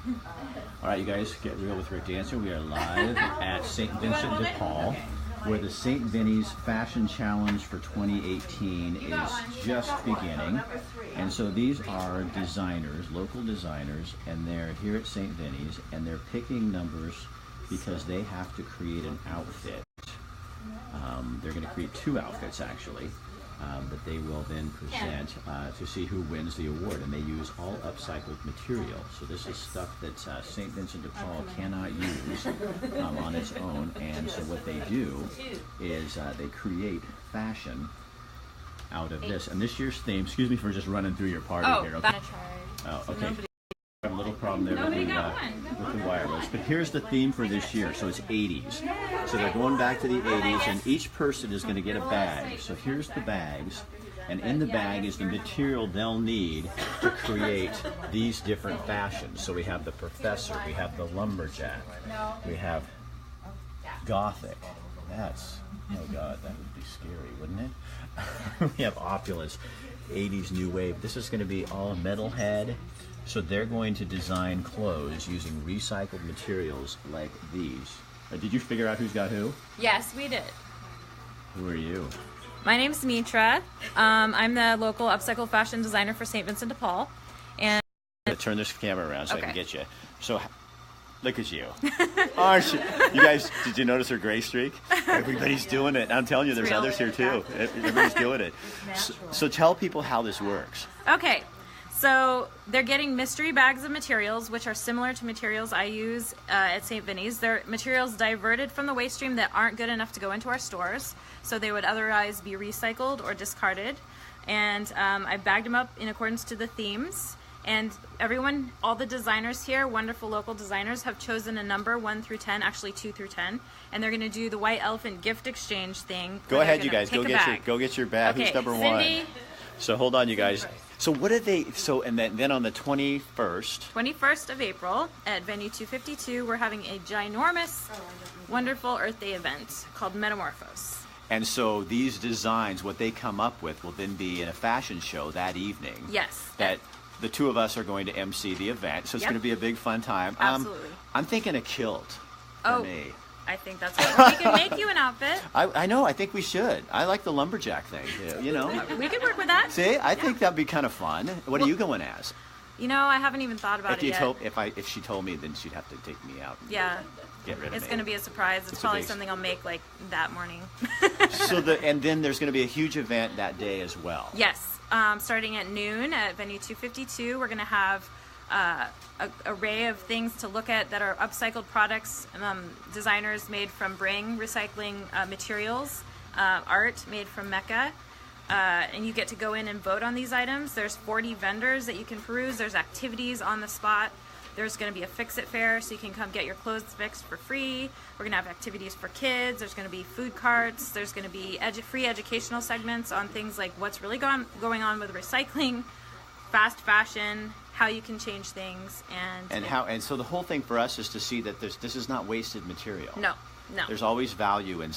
All right, you guys, get real with Rick Dancer. We are live at St. Vincent dePaul, where the St. Vinnies Fashion Challenge for 2018 is just beginning. And so these are designers, local designers, and they're here at St. Vinnies, and they're picking numbers because they have to create an outfit. They're going to create two outfits, actually, that they will then present to see who wins the award. And they use all upcycled material. So this is stuff that St. Vincent dePaul cannot use on its own. And so what they do is they create fashion out of this. And this year's theme, excuse me for just running through your party here. Okay. Oh, okay. A little problem there with the wireless, but here's the theme for this year. So it's 80s. So they're going back to the 80s, and each person is going to get a bag. So here's the bags, and in the bag is the material they'll need to create these different fashions. So we have the professor, we have the lumberjack, we have gothic. That's, oh God, that would be scary, wouldn't it? We have opulence, 80s new wave. This is going to be all metalhead. So they're going to design clothes using recycled materials like these. Did you figure out who's got who? Yes, we did. Who are you? My name's Mitra. I'm the local upcycle fashion designer for St. Vincent dePaul. And I'm going to turn this camera around so I can get you. So look at you. Aren't you? You guys, did you notice her gray streak? Everybody's doing it. I'm telling you, there's others here too. Everybody's doing it. So tell people how this works. Okay. So they're getting mystery bags of materials, which are similar to materials I use at St. Vinnies. They're materials diverted from the waste stream that aren't good enough to go into our stores, so they would otherwise be recycled or discarded. And I bagged them up in accordance to the themes. And everyone, all the designers here, wonderful local designers, have chosen a number 1 through 10, actually 2 through 10, and they're going to do the white elephant gift exchange thing. Go ahead, you guys. Go get your bag. Okay, who's number Cindy. 1? So hold on, you guys. So what did they? So and then on the 21st of April at venue 252, we're having a ginormous, wonderful Earth Day event called Metamorphose. And so these designs, what they come up with, will then be in a fashion show that evening. Yes. That the two of us are going to MC the event, so it's going to be a big fun time. Absolutely. I'm thinking a kilt for me. I think that's what we can make you an outfit. I know. I think we should. I like the lumberjack thing. You know. We could work with that. See, I think that'd be kind of fun. What are you going as? You know, I haven't even thought about it yet. If she told me, then she'd have to take me out. And get rid of me. It's going to be a surprise. It's probably something I'll make like that morning. And then there's going to be a huge event that day as well. Yes, starting at noon at venue 252, we're going to have an array of things to look at that are upcycled products, designers made from Bring recycling materials, art made from Mecca, and you get to go in and vote on these items. There's 40 vendors that you can peruse. There's activities on the spot. There's going to be a fix-it fair, so you can come get your clothes fixed for free. We're going to have activities for kids. There's going to be food carts. There's going to be free educational segments on things like what's really going on with recycling, fast fashion, how you can change things, and so the whole thing for us is to see that this is not wasted material. No. There's always value in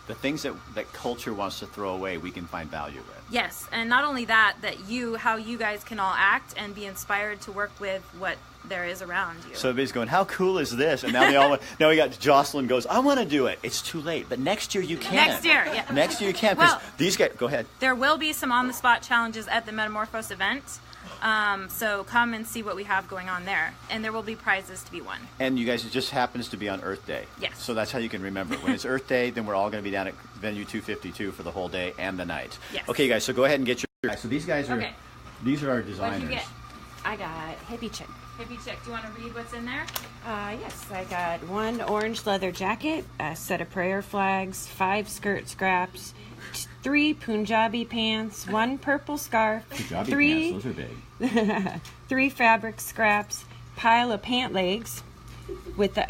the things that culture wants to throw away. We can find value in. Yes, and not only that, how you guys can all act and be inspired to work with what there is around you. So everybody's going, how cool is this? And now now we got Jocelyn goes, I want to do it. It's too late, but next year you can. Next year, yeah. Next year you can, because these guys. Go ahead. There will be some on-the-spot challenges at the Metamorphose event. So come and see what we have going on there, and there will be prizes to be won. And you guys, it just happens to be on Earth Day. Yes. So that's how you can remember. When it's Earth Day, then we're all going to be down at venue 252 for the whole day and the night. Yes. Okay, guys. So go ahead and get your. So these guys are. Okay. These are our designers. What'd you get? I got hippie chick. Hippie chick. Do you want to read what's in there? Yes, I got 1 orange leather jacket, a set of prayer flags, 5 skirt scraps, 3 Punjabi pants, 1 purple scarf, Punjabi 3 pants, those are big. 3 fabric scraps, pile of pant legs with the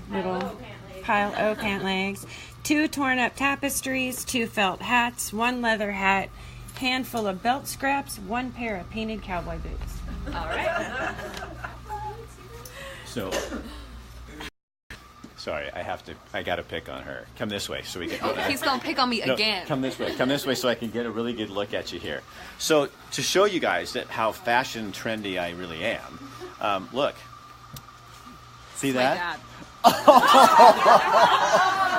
little pile O pant legs, 2 torn up tapestries, 2 felt hats, 1 leather hat, handful of belt scraps, 1 pair of painted cowboy boots. All right. So, sorry, I got to pick on her. Come this way so we can. He's going to pick on me again. Come this way so I can get a really good look at you here. So, to show you guys how fashion trendy I really am, look, See My that? dad.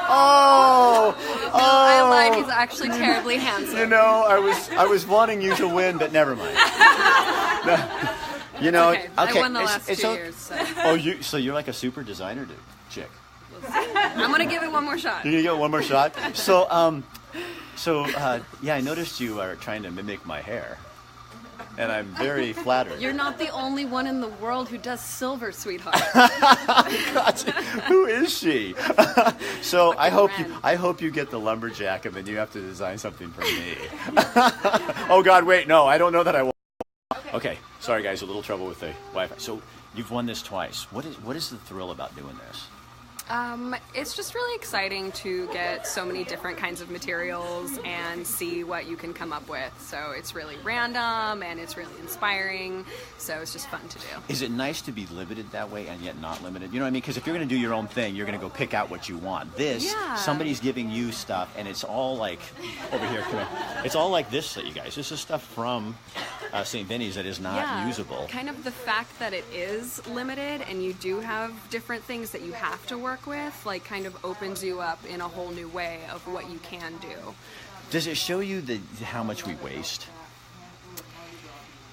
Oh, I lied. He's actually terribly handsome. You know, I was wanting you to win, but never mind. No, you know, Okay, I won the last 2 years. So. Oh, so you're like a super designer chick. I'm gonna give it one more shot. You're gonna get one more shot. So, yeah, I noticed you are trying to mimic my hair, and I'm very flattered. You're not the only one in the world who does silver, sweetheart. God, who is she? So I Ren. hope you get the lumberjack, and then you have to design something for me. Oh God, wait, no, I don't know that I will. Okay, sorry guys, a little trouble with the Wi-Fi. So you've won this twice. What is the thrill about doing this? It's just really exciting to get so many different kinds of materials and see what you can come up with. So it's really random and it's really inspiring. So it's just fun to do. Is it nice to be limited that way and yet not limited? You know what I mean? Because if you're going to do your own thing, you're going to go pick out what you want. This, somebody's giving you stuff, and it's all like, over here, come here. It's all like this, you guys. This is stuff from St. Vinnies that is not usable. Kind of the fact that it is limited and you do have different things that you have to work with, like, kind of opens you up in a whole new way of what you can do. Does it show you how much we waste?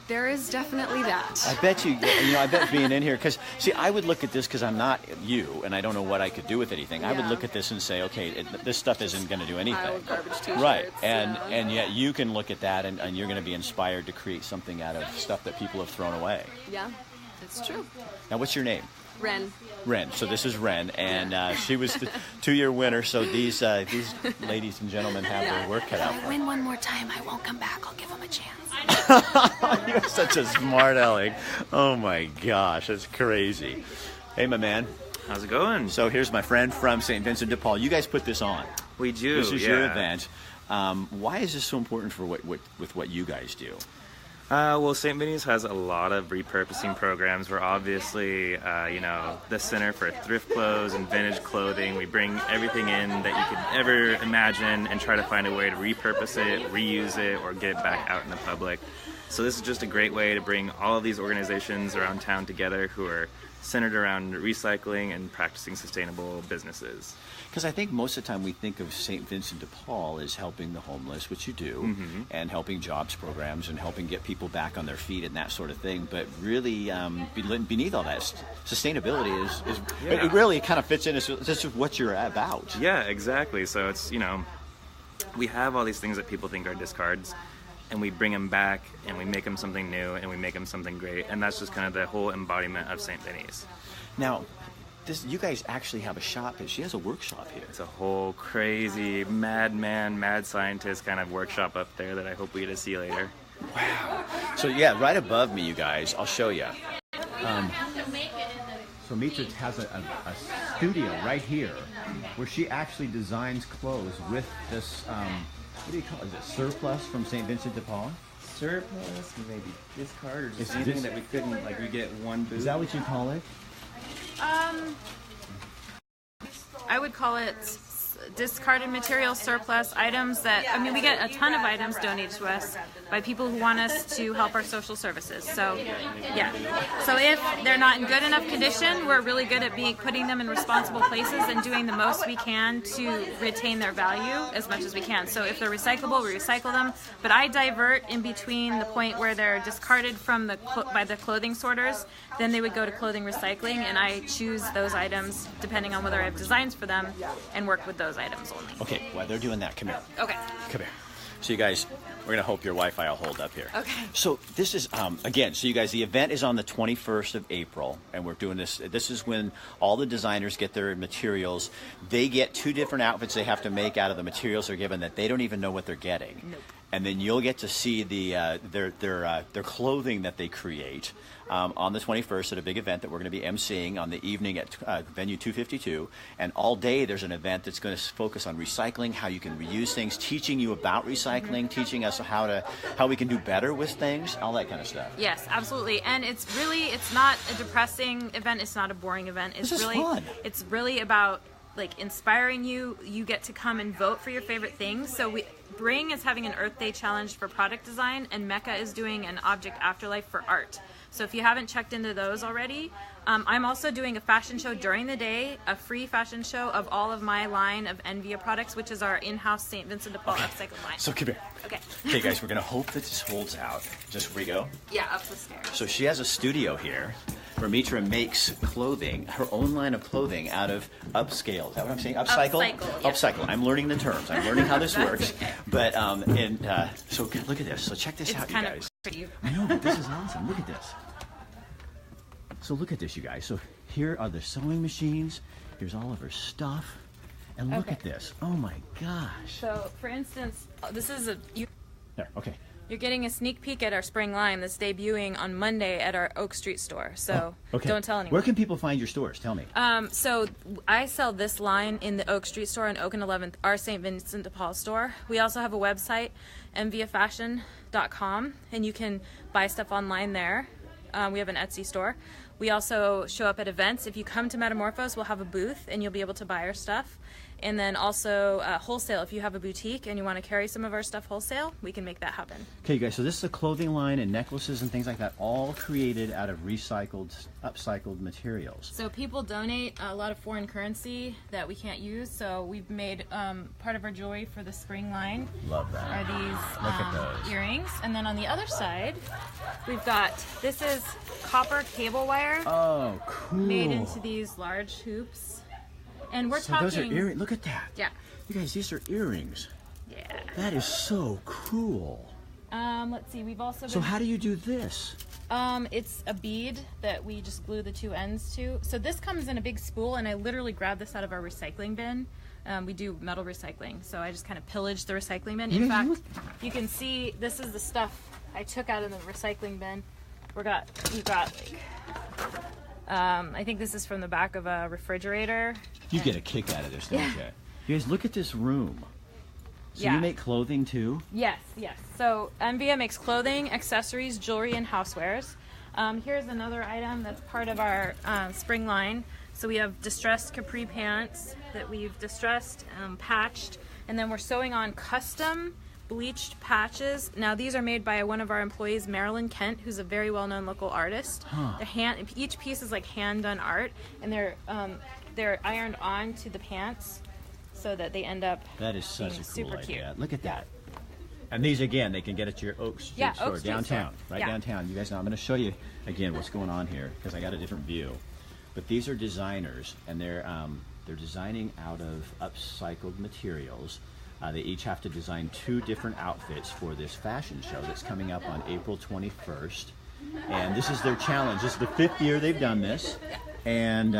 There is definitely that. I bet I bet being in here, because, see, I would look at this because I'm not you, and I don't know what I could do with anything. I would look at this and say, okay, this stuff isn't going to do anything. Pile of garbage t-shirts, right, and yet you can look at that, and you're going to be inspired to create something out of stuff that people have thrown away. Yeah, that's true. Now, what's your name? Ren. So this is Ren, and she was the 2-year winner. So these ladies and gentlemen have their work cut out. If I win one more time, I won't come back. I'll give them a chance. You're such a smart aleck. Oh my gosh, that's crazy. Hey, my man. How's it going? So here's my friend from St. Vincent dePaul. You guys put this on. We do. This is your event. Why is this so important for what you guys do? Well, St. Vinnies has a lot of repurposing programs. We're obviously, the center for thrift clothes and vintage clothing. We bring everything in that you could ever imagine and try to find a way to repurpose it, reuse it, or get it back out in the public. So this is just a great way to bring all of these organizations around town together who are centered around recycling and practicing sustainable businesses. Because I think most of the time we think of St. Vincent de Paul as helping the homeless, which you do, and helping jobs programs and helping get people back on their feet and that sort of thing. But really, beneath all that, sustainability is it really kind of fits in as this is what you're about. Yeah, exactly. So it's, we have all these things that people think are discards, and we bring them back and we make them something new and we make them something great. And that's just kind of the whole embodiment of St. Vinnies. Now, you guys actually have a shop. She has a workshop here. It's a whole crazy mad scientist kind of workshop up there that I hope we get to see later. Wow. So yeah, right above me, you guys, I'll show you. So Mitra has a studio right here where she actually designs clothes with this, what do you call it? Is it surplus from St. Vincent de Paul? Surplus, maybe discard, or just anything that we couldn't, like, we get one boot. Is that what you call it? I would call it discarded material, surplus items that, we get a ton of items donated to us by people who want us to help our social services. So, yeah. So if they're not in good enough condition, we're really good at putting them in responsible places and doing the most we can to retain their value as much as we can. So if they're recyclable, we recycle them. But I divert in between the point where they're discarded from by the clothing sorters, then they would go to clothing recycling, and I choose those items depending on whether I have designs for them and work with those items only. Okay, while they're doing that, come here. Okay. Come here. So you guys, we're going to hope your Wi-Fi will hold up here. Okay. So this is, again, so you guys, the event is on the 21st of April, and we're doing this. This is when all the designers get their materials. They get 2 different outfits they have to make out of the materials they're given that they don't even know what they're getting. Nope. And then you'll get to see their clothing that they create on the 21st at a big event that we're going to be emceeing on the evening at venue 252. And all day there's an event that's going to focus on recycling, how you can reuse things, teaching you about recycling, teaching us how we can do better with things, all that kind of stuff. Yes, absolutely. And it's not a depressing event. It's not a boring event. This is fun. It's really about inspiring you. You get to come and vote for your favorite things. So Bring is having an Earth Day challenge for product design, and Mecca is doing an Object Afterlife for art. So if you haven't checked into those already, I'm also doing a fashion show during the day, a free fashion show of all of my line of Envia products, which is our in-house St Vincent dePaul upcycled line. So come here. Okay. Okay, guys, we're gonna hope that this holds out. Just where we go. Yeah, up the stairs. So she has a studio here where Mitra makes clothing, her own line of clothing out of upscale. Is that what I'm saying? Upcycle? Upcycle, yeah. Upcycle. I'm learning the terms. I'm learning how this That's works. okay. But, so look at this. So check this out, you Kind guys. of pretty. I know, but this is awesome. Look at this. So look at this, you guys. So here are the sewing machines. Here's all of her stuff. And look at this. Oh my gosh. So, for instance, this is There, okay. you're getting a sneak peek at our spring line that's debuting on Monday at our Oak Street store. So Okay. don't tell anyone. Where can people find your stores? Tell me. So I sell this line in the Oak Street store on Oak and 11th, our St. Vincent dePaul store. We also have a website, enviafashion.com, and you can buy stuff online there. We have an Etsy store. We also show up at events. If you come to Metamorphose, we'll have a booth and you'll be able to buy our stuff. And then also wholesale. If you have a boutique and you want to carry some of our stuff wholesale, we can make that happen. Okay, you guys, so this is a clothing line and necklaces and things like that, all created out of recycled, upcycled materials. So people donate a lot of foreign currency that we can't use. So we've made part of our jewelry for the spring line Love that. are these Look at those. earrings. And then on the other side, we've got, this is copper cable wire Oh, cool. made into these large hoops. And we're So talking... those are earrings. Look at that. Yeah. You guys, these are earrings. Yeah. That is so cool. Let's see, we've also So been... how do you do this? It's a bead that we just glue the two ends to. So this comes in a big spool, and I literally grabbed this out of our recycling bin. We do metal recycling, so I just kind of pillaged the recycling bin. In fact, you can see this is the stuff I took out of the recycling bin. We've got like, I think this is from the back of a refrigerator. You get a kick out of this, don't you? You guys, look at this room. So Yeah. you make clothing too? Yes, yes. So Envia makes clothing, accessories, jewelry, and housewares. Here's another item that's part of our spring line. So we have distressed capri pants that we've distressed, patched, and then we're sewing on custom bleached patches. Now these are made by one of our employees, Marilyn Kent, who's a very well-known local artist. Each piece is like hand-done art, and they're ironed on to the pants so that they end up That is such a cool super idea. cute. Look at that. And these, again, they can get at your Oak Street Yeah, store Oak Street downtown, store. right Yeah. downtown. You guys know, I'm going to show you, again, what's going on here because I got a different view. But these are designers, and they're designing out of upcycled materials. They each have to design 2 different outfits for this fashion show that's coming up on April 21st. And this is their challenge. This is the 5th year they've done this. And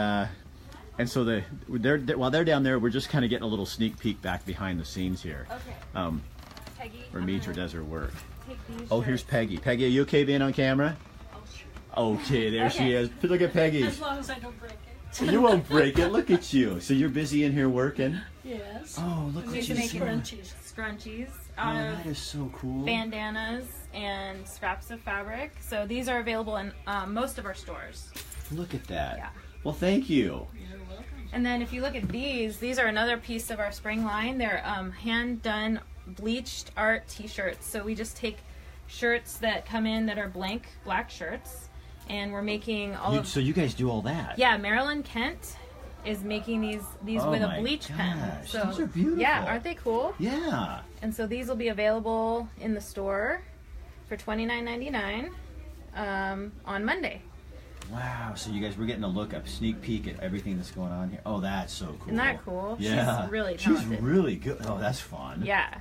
so while they're down there, we're just kind of getting a little sneak peek back behind the scenes here. Okay. Peggy, Where Mitra does her work. take these Oh, here's shirts. Peggy. Peggy, are you okay being on camera? Okay, there she is. Look at Peggy. As long as I don't break it. You won't break it. Look at you. So you're busy in here working? Yes. Oh, look what These you make see. Crunchies. scrunchies Oh, out that of is so cool. bandanas and scraps of fabric. So these are available in most of our stores. Look at that. Yeah. Well, thank you. You're welcome. And then if you look at these are another piece of our spring line. They're hand-done bleached art t-shirts. So we just take shirts that come in that are blank black shirts, and we're making all of... So you guys do all that? Yeah, Marilyn Kent is making these Oh with a my bleach pen. gosh, So those are beautiful. yeah, aren't they cool? Yeah. And so these will be available in the store for $29.99 on Monday. Wow. So you guys, we're getting a look, a sneak peek at everything that's going on here. Oh, that's so cool. Isn't that cool? Yeah. She's really She's talented. really good. Oh, that's fun. Yeah.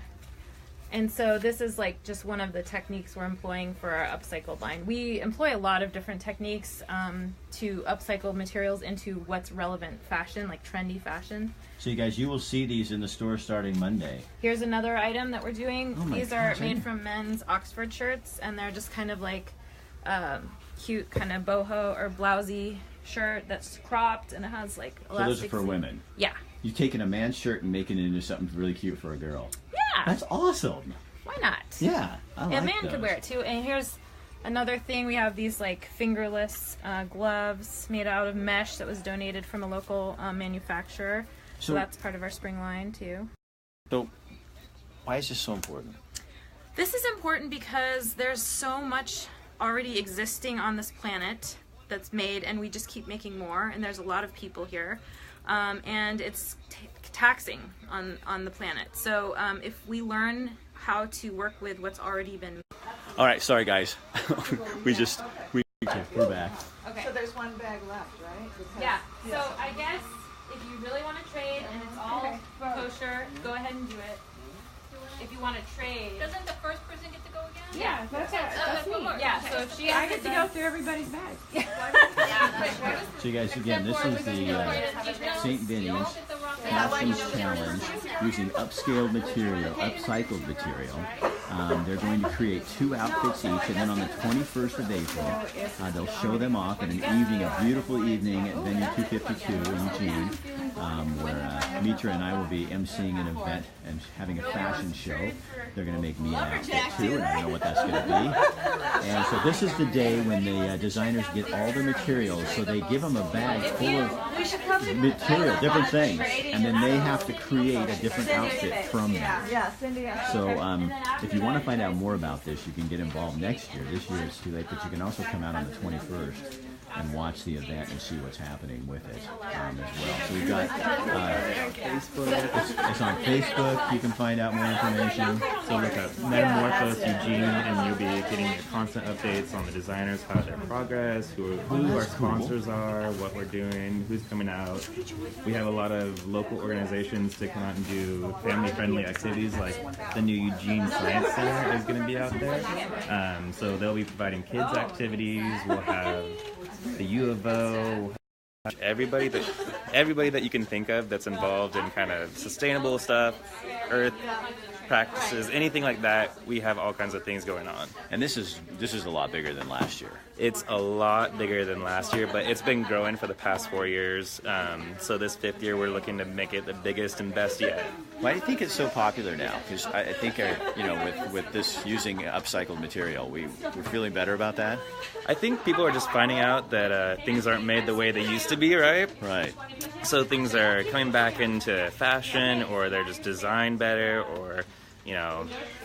And so this is like just one of the techniques we're employing for our upcycled line. We employ a lot of different techniques to upcycle materials into what's relevant fashion, like trendy fashion. So you guys, you will see these in the store starting Monday. Here's another item that we're doing. Oh my These are gosh, I made didn't- from men's Oxford shirts, and they're just kind of like cute kind of boho or blousey shirt that's cropped, and it has like So those are elastic for seam. women. Yeah. You've taken a man's shirt and making it into something really cute for a girl. Yeah. That's awesome. Why not? Yeah, I like A man those. could wear it too. And here's another thing. We have these like fingerless gloves made out of mesh that was donated from a local manufacturer. So So- that's part of our spring line too. So, why is this so important? This is important because there's so much already existing on this planet that's made, and we just keep making more, and there's a lot of people here, and it's taxing on the planet. So if we learn how to work with what's already been. All right, sorry guys, we're back. Okay. So there's one bag left, right? Because, Yeah. So I guess if you really want to trade and it's all kosher, go ahead and do it. If you want to trade. Doesn't the first person get to go again? Yeah, that's me. Yeah. So if she I get to go through everybody's bags. So you guys, again, this is the St. Vinny's Fashion Challenge using upscaled material, upcycled material. They're going to create 2 outfits each, and then on the 21st of April, they'll show them off in an evening, a beautiful evening at Venue 252 in Eugene, where Mitra and I will be emceeing an event and having a fashion show. They're going to make me an outfit too, and I don't know what that's going to be. And so this is the day when the designers get all the materials, so they give them a bag full of material, different things, and then they have to create a different outfit from that. Yeah, Cindy. So if you want to find out more about this, you can get involved next year. This year it's too late, but you can also come out on the 21st and watch the event and see what's happening with it as well. So we've got Facebook. It's on Facebook. You can find out more information. So look up Metamorphose Eugene, and you'll be getting your constant updates on the designers, how their progress, who our sponsors are, what we're doing, who's coming out. We have a lot of local organizations to come out and do family-friendly activities, like the new Eugene Science Center is going to be out there. So they'll be providing kids activities. We'll have the U of O. Everybody that you can think of that's involved in kind of sustainable stuff, earth practices, anything like that, we have all kinds of things going on. And this is a lot bigger than last year. It's a lot bigger than last year, but it's been growing for the past 4 years. So this 5th year, we're looking to make it the biggest and best yet. Why do you think it's so popular now? Because I think, with this using upcycled material, we're feeling better about that? I think people are just finding out that things aren't made the way they used to be, right? Right. So things are coming back into fashion, or they're just designed better, or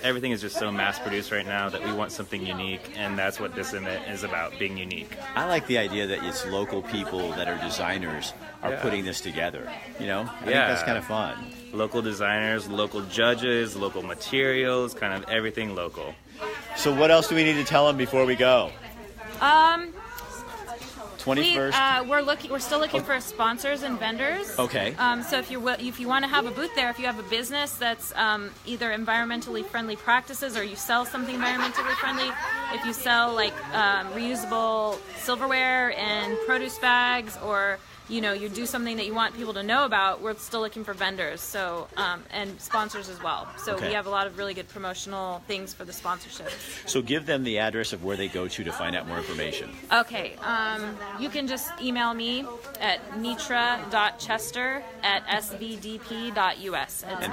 everything is just so mass-produced right now that we want something unique, and that's what this event is about, being unique. I like the idea that it's local people that are designers are putting this together, I think that's kind of fun. Local designers, local judges, local materials, kind of everything local. So what else do we need to tell them before we go? 21st. We're still looking for sponsors and vendors. Okay. So if you want to have a booth there, if you have a business that's either environmentally friendly practices, or you sell something environmentally friendly, if you sell like reusable silverware and produce bags, or you do something that you want people to know about, we're still looking for vendors. So and sponsors as well. So Okay. we have a lot of really good promotional things for the sponsorship. So give them the address of where they go to find out more information. Okay, you can just email me at mitra.chester@svdp.us. It's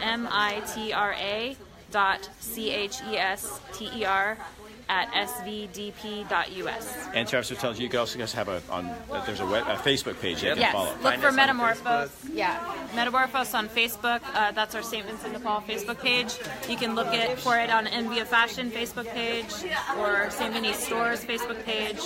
mitra.chester@svdp.us. And Travis tells you can also just have there's a Facebook page you have to Yes, follow. look for Metamorphose. Yeah, Metamorphose on Facebook. That's our St. Vincent de Paul Facebook page. You can look for it on Envia Fashion Facebook page, or St. Vinny's Stores Facebook page,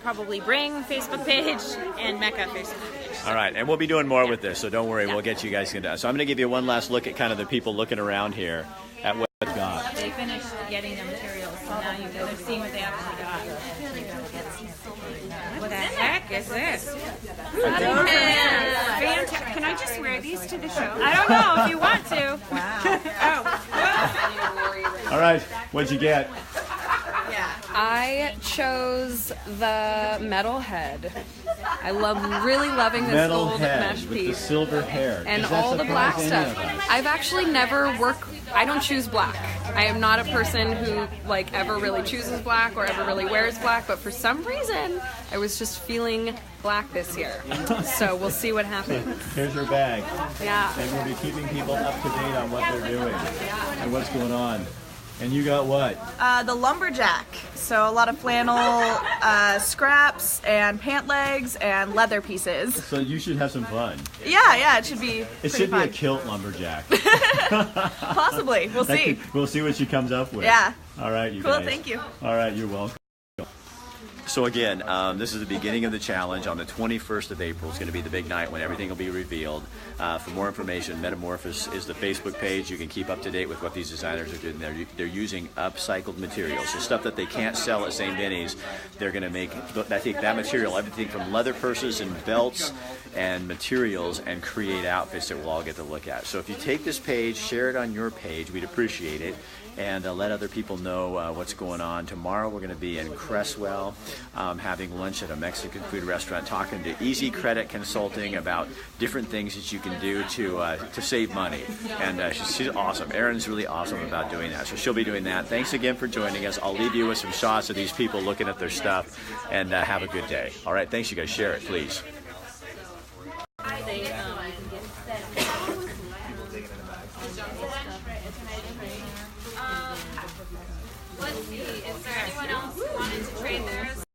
probably Bring Facebook page, and Mecca Facebook page. All right, and we'll be doing more with this, so don't worry, we'll get you guys into. So I'm going to give you one last look at kind of the people looking around here at what we've got. They finished getting their materials, so now they're seeing what they actually got. What the heck is this? Fantastic. Can I just wear these to the show? I don't know if you want to. All right, what'd you get? I chose the metal head. I really loving this Metal gold head mesh with piece. the silver hair. And Does that all the black surprise any stuff. of us? I've actually never I don't choose black. I am not a person who ever really chooses black or ever really wears black, but for some reason I was just feeling black this year. So we'll see what happens. Here's your bag. Yeah. And we'll be keeping people up to date on what they're doing and what's going on. And you got what? The lumberjack. So a lot of flannel scraps and pant legs and leather pieces. So you should have some fun. Yeah, it should be It pretty should fun. be a kilt lumberjack. Possibly. We'll see. We'll see what she comes up with. Yeah. All right, you Cool, guys. thank you. All right, you're welcome. So again, this is the beginning of the challenge. On the 21st of April is going to be the big night when everything will be revealed. For more information, Metamorphosis is the Facebook page. You can keep up to date with what these designers are doing. They're using upcycled materials, so stuff that they can't sell at St. Vinnies. They're going to make, I think, that material, everything from leather purses and belts and materials, and create outfits that we'll all get to look at. So if you take this page, share it on your page, we'd appreciate it. And let other people know what's going on. Tomorrow we're going to be in Cresswell having lunch at a Mexican food restaurant, talking to Easy Credit Consulting about different things that you can do to save money. And she's awesome. Erin's really awesome about doing that. So she'll be doing that. Thanks again for joining us. I'll leave you with some shots of these people looking at their stuff, and have a good day. All right, thanks you guys. Share it, please. Thank you.